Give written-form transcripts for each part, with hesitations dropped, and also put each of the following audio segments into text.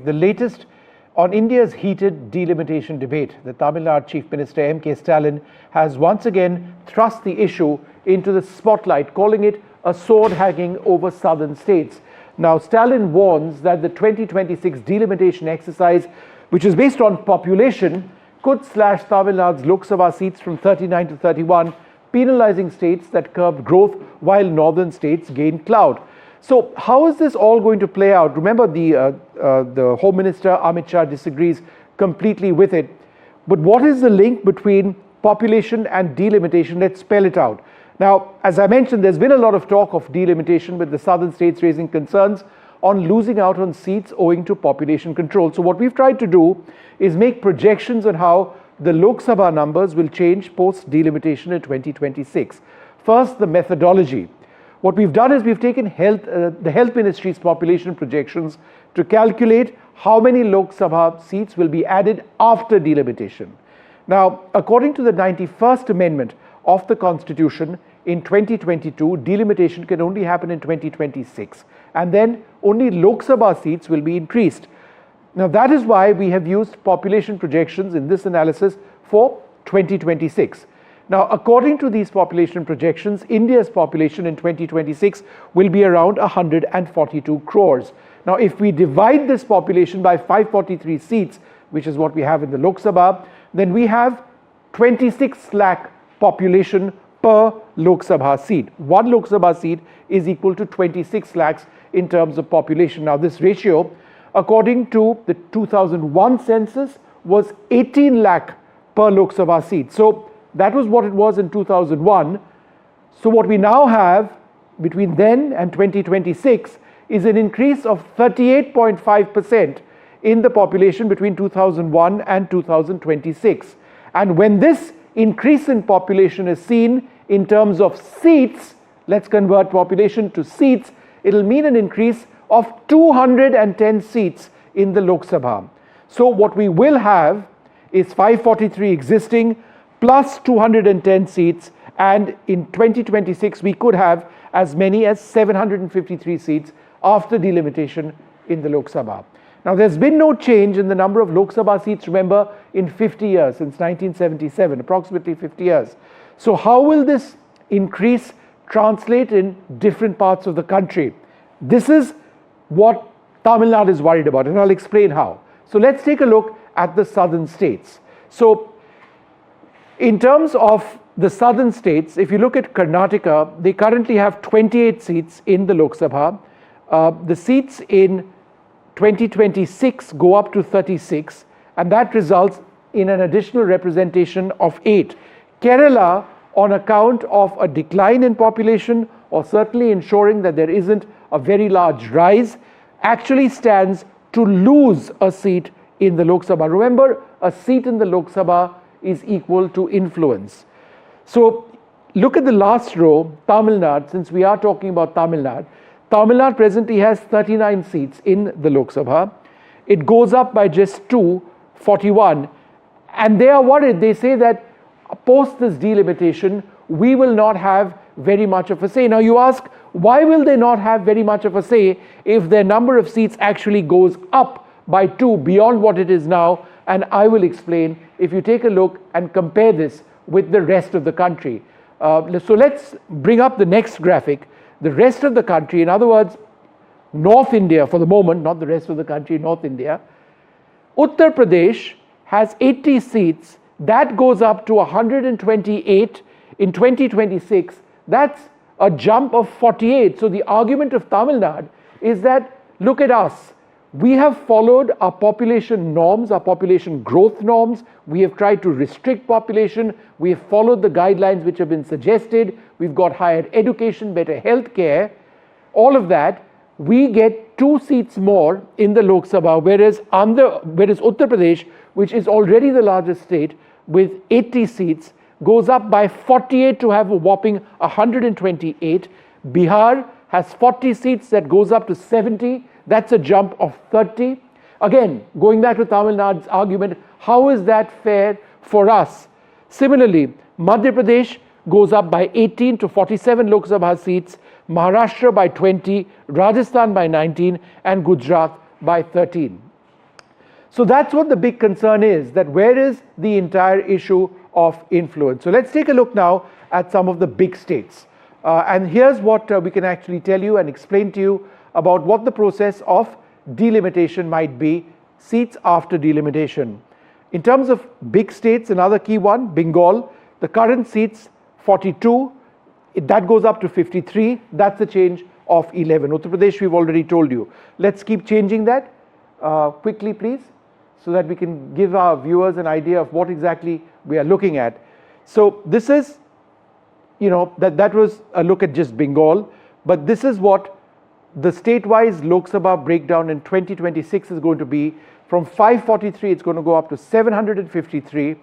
The latest on India's heated delimitation debate. The Tamil Nadu Chief Minister M.K. Stalin has once again thrust the issue into the spotlight, calling it a sword hanging over southern states. Now, Stalin warns that the 2026 delimitation exercise, which is based on population, could slash Tamil Nadu's Lok Sabha seats from 39 to 31, penalizing states that curbed growth while northern states gained clout. So how is this all going to play out? Remember, the Home Minister Amit Shah disagrees completely with it. But what is the link between population and delimitation? Let's spell it out. Now, as I mentioned, there's been a lot of talk of delimitation, with the southern states raising concerns on losing out on seats owing to population control. So what we've tried to do is make projections on how the Lok Sabha numbers will change post-delimitation in 2026. First, the methodology. What we've done is we've taken the Health Ministry's population projections to calculate how many Lok Sabha seats will be added after delimitation. Now, according to the 91st Amendment of the Constitution, in 2022, delimitation can only happen in 2026, and then only Lok Sabha seats will be increased. Now, that is why we have used population projections in this analysis for 2026. Now, according to these population projections, India's population in 2026 will be around 142 crores. Now, if we divide this population by 543 seats, which is what we have in the Lok Sabha, then we have 26 lakh population per Lok Sabha seat. One Lok Sabha seat is equal to 26 lakhs in terms of population. Now, this ratio, according to the 2001 census, was 18 lakh per Lok Sabha seat. So that was what it was in 2001. So what we now have between then and 2026 is an increase of 38.5% in the population between 2001 and 2026. And when this increase in population is seen in terms of seats, let's convert population to seats, it'll mean an increase of 210 seats in the Lok Sabha. So what we will have is 543 existing plus 210 seats, and in 2026 we could have as many as 753 seats after delimitation in the Lok Sabha. Now, there's been no change in the number of Lok Sabha seats, remember, in 50 years, since 1977, approximately 50 years. So how will this increase translate in different parts of the country? This is what Tamil Nadu is worried about, and I'll explain how. So let's take a look at the southern states. So in terms of the southern states, if you look at Karnataka, they currently have 28 seats in the Lok Sabha. The seats in 2026 go up to 36, and that results in an additional representation of 8. Kerala, on account of a decline in population, or certainly ensuring that there isn't a very large rise, actually stands to lose a seat in the Lok Sabha. Remember, a seat in the Lok Sabha is equal to influence. So look at the last row, Tamil Nadu. Since we are talking about Tamil Nadu presently has 39 seats in the Lok Sabha. It goes up by just 2, 41, and they are worried. They say that post this delimitation, we will not have very much of a say. Now you ask, why will they not have very much of a say if their number of seats actually goes up by 2 beyond what it is now? And I will explain if you take a look and compare this with the rest of the country. So let's bring up the next graphic. The rest of the country, in other words, North India for the moment, not the rest of the country, North India. Uttar Pradesh has 80 seats. That goes up to 128 in 2026. That's a jump of 48. So the argument of Tamil Nadu is that, look at us. We have followed our population norms, our population growth norms. We have tried to restrict population. We have followed the guidelines which have been suggested. We've got higher education, better health care, all of that. We get 2 seats more in the Lok Sabha, whereas Uttar Pradesh, which is already the largest state with 80 seats, goes up by 48 to have a whopping 128. Bihar has 40 seats, that goes up to 70. That's a jump of 30. Again, going back to Tamil Nadu's argument, how is that fair for us? Similarly, Madhya Pradesh goes up by 18 to 47 Lok Sabha seats, Maharashtra by 20, Rajasthan by 19, and Gujarat by 13. So that's what the big concern is, that where is the entire issue of influence? So let's take a look now at some of the big states. And here's what we can actually tell you and explain to you about what the process of delimitation might be, seats after delimitation. In terms of big states, another key one, Bengal, the current seats 42, that goes up to 53, that's a change of 11. Uttar Pradesh, we've already told you. Let's keep changing that quickly, please, so that we can give our viewers an idea of what exactly we are looking at. So this is, that was a look at just Bengal, but this is what the state-wise Lok Sabha breakdown in 2026 is going to be. From 543, it's going to go up to 753.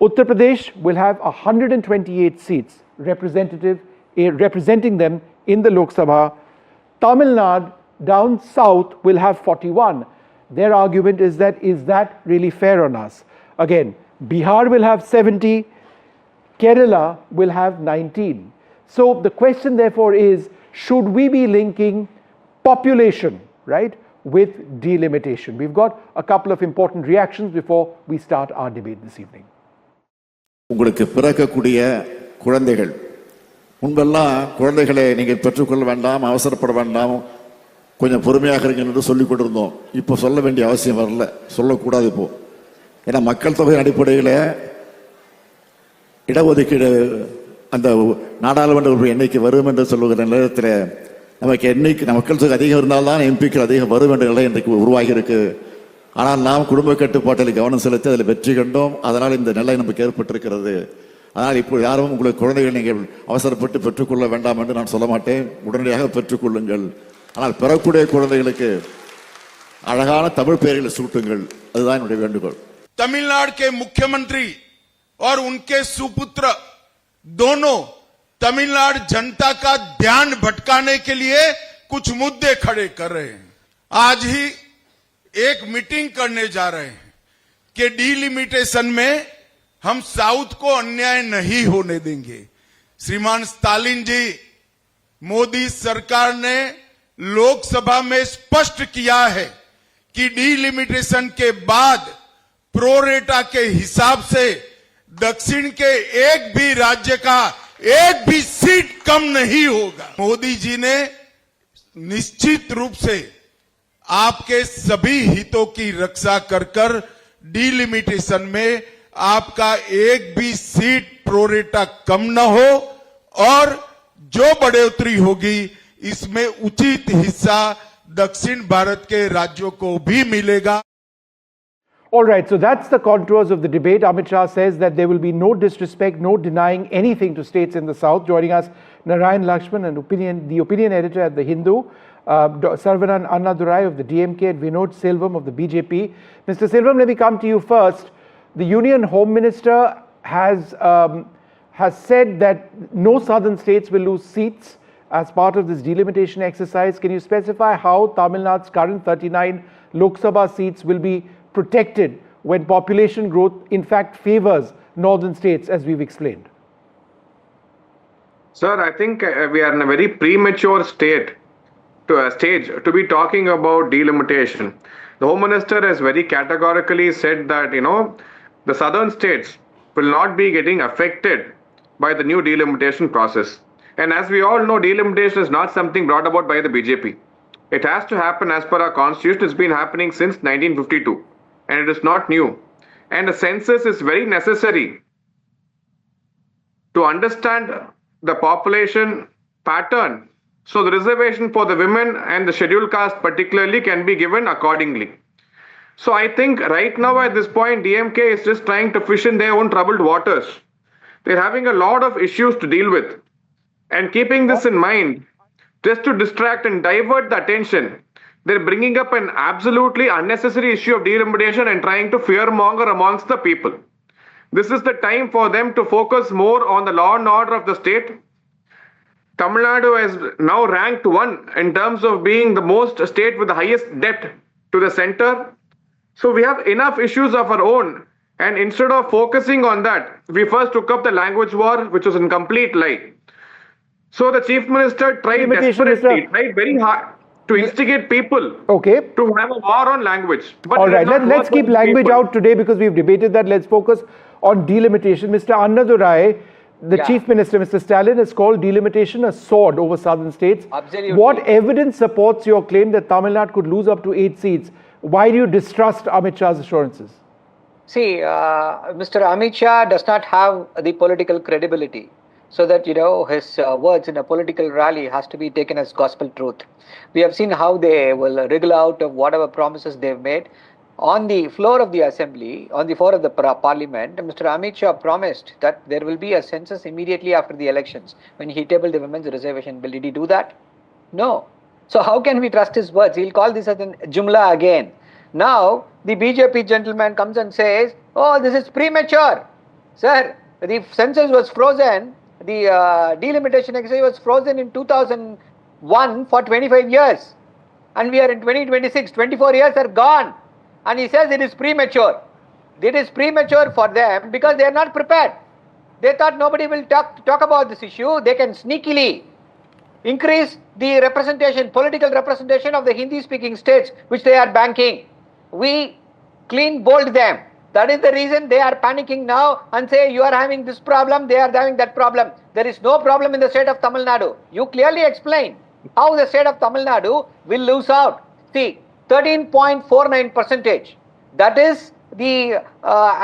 Uttar Pradesh will have 128 seats representing them in the Lok Sabha. Tamil Nadu down south will have 41. Their argument is that really fair on us? Again, Bihar will have 70, Kerala will have 19. So the question therefore is, should we be linking population, right, with delimitation? We've got a couple of important reactions before we start our debate this evening. உங்களுக்கு பிறக்கக்கூடிய குழந்தைகள் முன்பெல்லாம் குழந்தைகளை நீங்கள் பெற்றுக்கொள்ள வேண்டாம், அவசரப்பட வேண்டாம், கொஞ்சம் பொறுமையாக இருங்க என்று சொல்லிக் கொண்டிருந்தோம். இப்போ சொல்ல வேண்டிய அவசியம் வரல, சொல்லக்கூடாது இப்போ. ஏன்னா மக்கள் தொகை அடிப்படையில் இடஒதுக்கீடு அந்த நாடாளுமன்ற எண்ணிக்கை வரும் என்று சொல்லுகிற நேரத்தில் நமக்கு எண்ணிக்கை மக்கள் தொகை அதிகம் இருந்தால்தான் எம்பிக்கள் அதிகம் வரும் என்ற நிலை இன்றைக்கு உருவாகி இருக்கு. ஆனால் நாம் குடும்ப கட்டுப்பாட்டில் கவனம் செலுத்தி அதில் வெற்றி கண்டோம். அதனால் இந்த நிலை நமக்கு ஏற்பட்டிருக்கிறது. ஆனால் இப்போ யாரும் உங்களுக்கு குழந்தைகள் நீங்கள் அவசரப்பட்டு பெற்றுக்கொள்ள வேண்டாம் என்று நான் சொல்ல மாட்டேன். உடனடியாக பெற்றுக்கொள்ளுங்கள். ஆனால் பெறக்கூடிய குழந்தைகளுக்கு அழகான தமிழ் பெயர்களை சூட்டுங்கள். அதுதான் என்னுடைய வேண்டுகோள். तमिलनाडु के मुख्यमंत्री और उनके सुपुत्र दोनों तमिलनाडु जनता का ध्यान भटकाने के लिए कुछ मुद्दे खड़े कर रहे हैं. आज ही एक मीटिंग करने जा रहे हैं कि डिलिमिटेशन में हम साउथ को अन्याय नहीं होने देंगे. श्रीमान स्टालिन जी, मोदी सरकार ने लोकसभा में स्पष्ट किया है कि डिलिमिटेशन के बाद प्रोरेटा के हिसाब से दक्षिण के एक भी राज्य का एक भी सीट कम नहीं होगा. मोदी जी ने निश्चित रूप से आपके सभी हितों की रक्षा कर डिलिमिटेशन में आपका एक भी सीट प्रोरेटा कम न हो और जो बढ़ोतरी होगी इसमें उचित हिस्सा दक्षिण भारत के राज्यों को भी मिलेगा. All right, so that's the contours of the debate. Amit Shah says that there will be no disrespect, no denying anything to states in the south. Joining us, Narayan Lakshman, the opinion editor at The Hindu, Sarvanan Annadurai of the DMK, and Vinod Selvam of the BJP. Mr. Selvam, let me come to you first. The Union Home Minister has said that no southern states will lose seats as part of this delimitation exercise. Can you specify how Tamil Nadu's current 39 Lok Sabha seats will be protected when population growth in fact favors northern states, as we've explained? Sir, I think we are in a very premature stage to be talking about delimitation. The Home Minister has very categorically said that, the southern states will not be getting affected by the new delimitation process. And as we all know, delimitation is not something brought about by the BJP. It has to happen as per our constitution. It's been happening since 1952. And it is not new. And the census is very necessary to understand the population pattern. So the reservation for the women and the scheduled caste particularly can be given accordingly. So I think right now at this point, DMK is just trying to fish in their own troubled waters. They're having a lot of issues to deal with. And keeping this in mind, just to distract and divert the attention, they're bringing up an absolutely unnecessary issue of delimitation and trying to fearmonger amongst the people. This is the time for them to focus more on the law and order of the state. Tamil Nadu is now ranked 1 in terms of being the most state with the highest debt to the center. So we have enough issues of our own. And instead of focusing on that, we first took up the language war, which was a complete lie. So the Chief Minister tried desperately, tried very hard to instigate people Okay. to have a war on language. But All it right, did not let's work keep on language people. out today because we've debated that. Let's focus on delimitation. Mr. Annadurai, the Chief Minister, Mr. Stalin, has called delimitation a sword over southern states. Absolutely. What evidence supports your claim that Tamil Nadu could lose up to 8 seats? Why do you distrust Amit Shah's assurances? See, Mr. Amit Shah does not have the political credibility, so that his words in a political rally has to be taken as gospel truth. We have seen how they will wriggle out of whatever promises they've made. On the floor of the assembly, on the floor of the parliament, Mr. Amit Shah promised that there will be a census immediately after the elections when he tabled the women's reservation bill. Did he do that? No. So how can we trust his words? He'll call this as a jumla again. Now, the BJP gentleman comes and says, oh, this is premature. Sir, the census was frozen, the delimitation exercise was frozen in 2001 for 25 years. And we are in 2026, 24 years are gone. And he says it is premature. It is premature for them because they are not prepared. They thought nobody will talk about this issue. They can sneakily increase the representation, political representation of the Hindi-speaking states, which they are banking. We clean bold them. That is the reason they are panicking now and say you are having this problem, they are having that problem. There is no problem in the state of Tamil Nadu. You clearly explain how the state of Tamil Nadu will lose out. See, 13.49%. That is the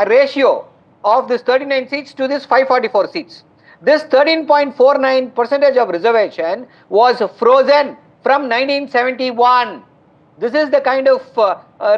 ratio of this 39 seats to this 544 seats. This 13.49% of reservation was frozen from 1971. This is the kind of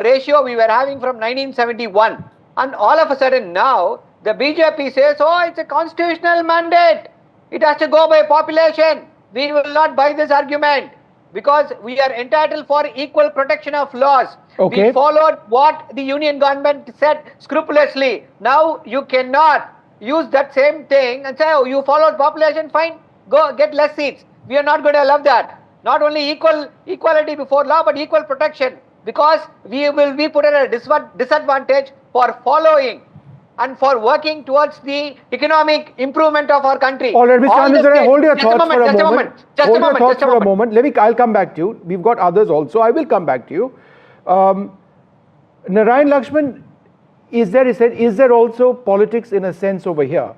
ratio we were having from 1971. And all of a sudden now, the BJP says, oh, it's a constitutional mandate. It has to go by population. We will not buy this argument because we are entitled for equal protection of laws. Okay. We followed what the union government said scrupulously. Now you cannot use that same thing and say, oh, you followed population, fine, go get less seats. We are not going to allow that. Not only equality before law, but equal protection, because we will be put at a disadvantage for following and for working towards the economic improvement of our country. All right, Mr. Annadurai, hold your thoughts for a moment. Hold your thoughts for a moment. I'll come back to you. We've got others also. I will come back to you. Narayan Lakshman, is there also politics in a sense over here?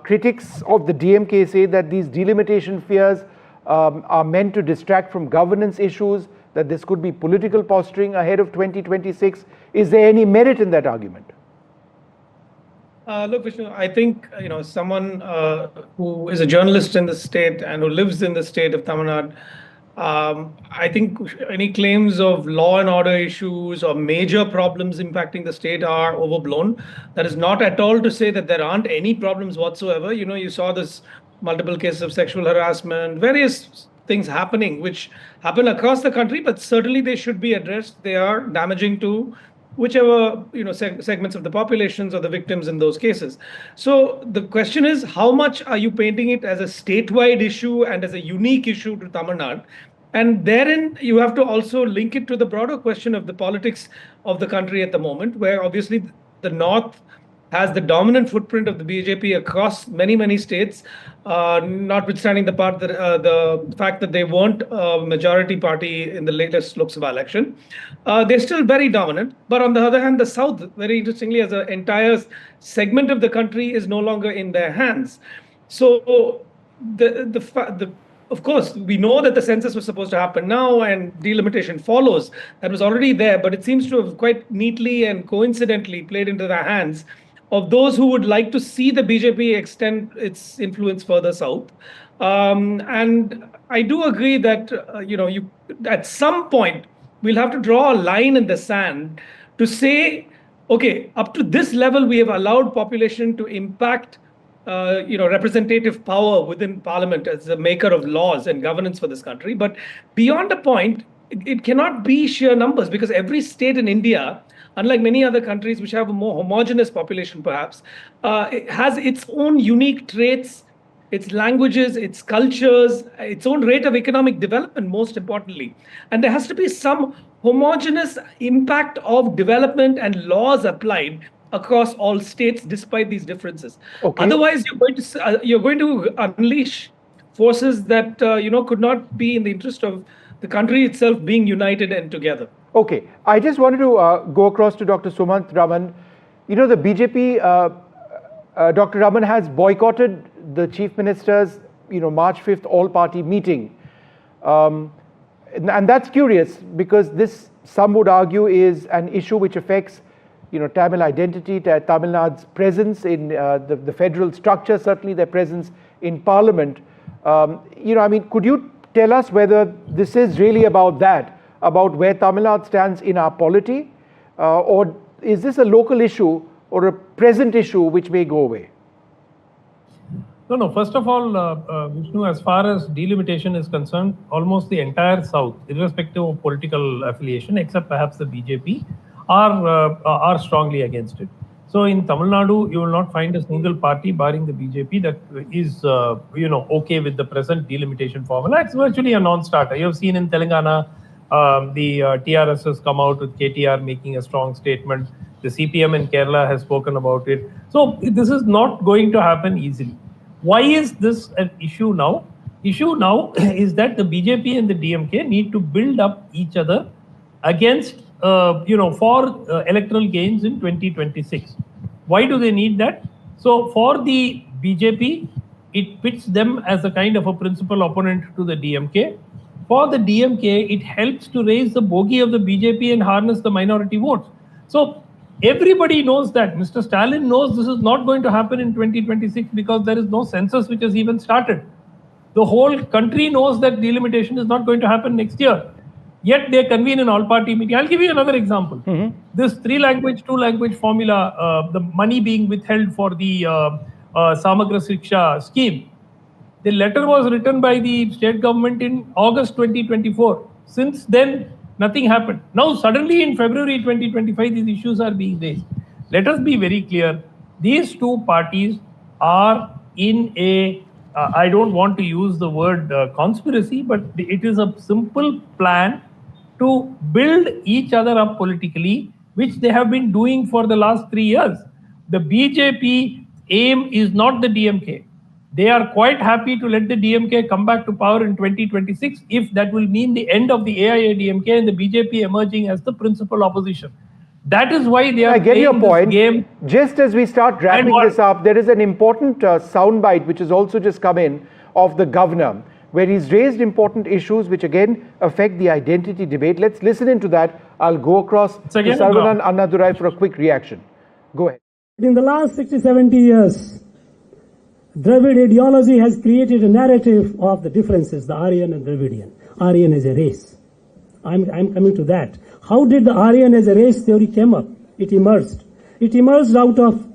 Critics of the DMK say that these delimitation fears are meant to distract from governance issues, that this could be political posturing ahead of 2026. Is there any merit in that argument? Look, Vishnu, I think someone who is a journalist in the state and who lives in the state of Tamil Nadu, I think any claims of law and order issues or major problems impacting the state are overblown. That is not at all to say that there aren't any problems whatsoever. You saw this multiple cases of sexual harassment, various things happening which happen across the country, but certainly they should be addressed. They are damaging to whichever segments of the populations or the victims in those cases. So the question is, how much are you painting it as a statewide issue and as a unique issue to Tamil Nadu? And therein you have to also link it to the broader question of the politics of the country at the moment, where obviously the North has the dominant footprint of the BJP across many states, notwithstanding the fact that they weren't a majority party in the latest Lok Sabha election. They're still very dominant. But on the other hand, the South, very interestingly, as an entire segment of the country, is no longer in their hands. So of course, we know that the census was supposed to happen now and delimitation follows. That was already there, but it seems to have quite neatly and coincidentally played into the hands of those who would like to see the BJP extend its influence further south. And I do agree that, at some point, we'll have to draw a line in the sand to say, okay, up to this level, we have allowed population to impact representative power within parliament as a maker of laws and governance for this country. But beyond a point, it cannot be sheer numbers, because every state in India, unlike many other countries which have a more homogeneous population perhaps, it has its own unique traits, its languages, its cultures, its own rate of economic development, most importantly. And there has to be some homogeneous impact of development and laws applied across all states despite these differences. Okay. Otherwise, you're going to unleash forces that could not be in the interest of the country itself being united and together. Okay, I just wanted to go across to Dr. Sumant Raman. You know, the BJP, Dr. Raman has boycotted the Chief Minister's, March 5th all-party meeting. And that's curious because this, some would argue, is an issue which affects, Tamil identity, Tamil Nadu's presence in the federal structure, certainly their presence in parliament. Could you tell us whether this is really about that, about where Tamil Nadu stands in our polity, or is this a local issue or a present issue which may go away? No. First of all, Vishnu, as far as delimitation is concerned, almost the entire South, irrespective of political affiliation, except perhaps the BJP, are strongly against it. So in Tamil Nadu, you will not find a single party, barring the BJP, that is, okay with the present delimitation formula. It's virtually a non-starter. You have seen in Telangana, the TRS has come out with KTR making a strong statement. The CPM in Kerala has spoken about it. So this is not going to happen easily. Why is this an issue now? Issue now is that the BJP and the DMK need to build up each other against, for electoral gains in 2026. Why do they need that? So for the BJP, it pits them as a kind of a principal opponent to the DMK. For the DMK, it helps to raise the bogey of the BJP and harness the minority votes. So everybody knows that. Mr. Stalin knows this is not going to happen in 2026 because there is no census which has even started. The whole country knows that delimitation is not going to happen next year. Yet they convene an all-party meeting. I'll give you another example. This 3-language, 2-language formula, the money being withheld for the Samagra Shiksha scheme. The letter was written by the state government in August 2024. Since then, nothing happened. Now, suddenly in February 2025, these issues are being raised. Let us be very clear. These two parties are in a, I don't want to use the word conspiracy, but it is a simple plan to build each other up politically, which they have been doing for the last 3 years. The BJP aim is not the DMK. They are quite happy to let the DMK come back to power in 2026 if that will mean the end of the AIA-DMK and the BJP emerging as the principal opposition. That is why they are I get your point. Game. Just as we start wrapping this up, there is an important soundbite which has also just come in of the governor, where he's raised important issues which again affect the identity debate. Let's listen into that. I'll go across to Saravanan Annadurai for a quick reaction. Go ahead. In the last 60-70 years, Dravid ideology has created a narrative of the differences, the Aryan and Dravidian. Aryan is a race. I'm coming to that. How did the Aryan as a race theory came up? It emerged. It emerged out of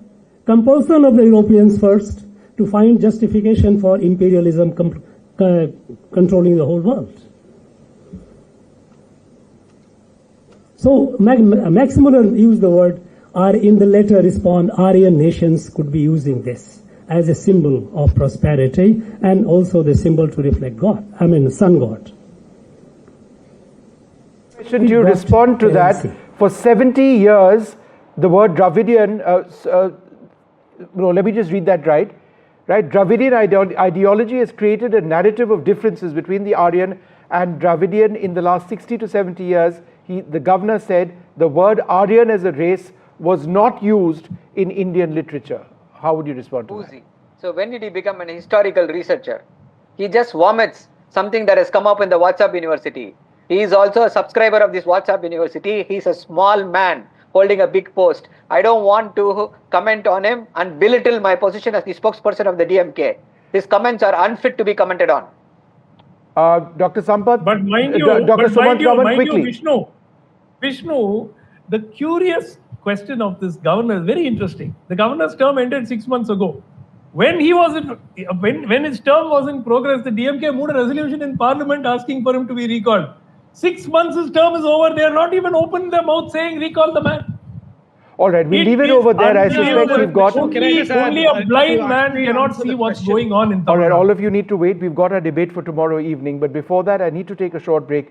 compulsion of the Europeans first to find justification for imperialism controlling the whole world. So Maximilian used the word, or in the letter respond, Aryan nations could be using this as a symbol of prosperity and also the symbol to reflect God, sun God. Should you respond to that? For 70 years, the word Dravidian, let me just read that right? Dravidian ideology has created a narrative of differences between the Aryan and Dravidian in the last 60 to 70 years. The governor said the word Aryan as a race was not used in Indian literature. How would you respond to that? So when did he become an historical researcher? He just vomits something that has come up in the WhatsApp University. He is also a subscriber of this WhatsApp University. He's a small man holding a big post. I don't want to comment on him and belittle my position as the spokesperson of the DMK. His comments are unfit to be commented on. Dr. Sampath, but mind you, Vishnu, the curious question of this governor is very interesting. The governor's term ended 6 months ago. When when his term was in progress, the DMK moved a resolution in Parliament asking for him to be recalled. 6 months his term is over. They are not even opened their mouth saying recall the man. All right, we'll leave it over there. I suspect we've got... Only a blind man cannot see what's going on in Tamil Nadu. All right, all of you need to wait. We've got our debate for tomorrow evening. But before that, I need to take a short break.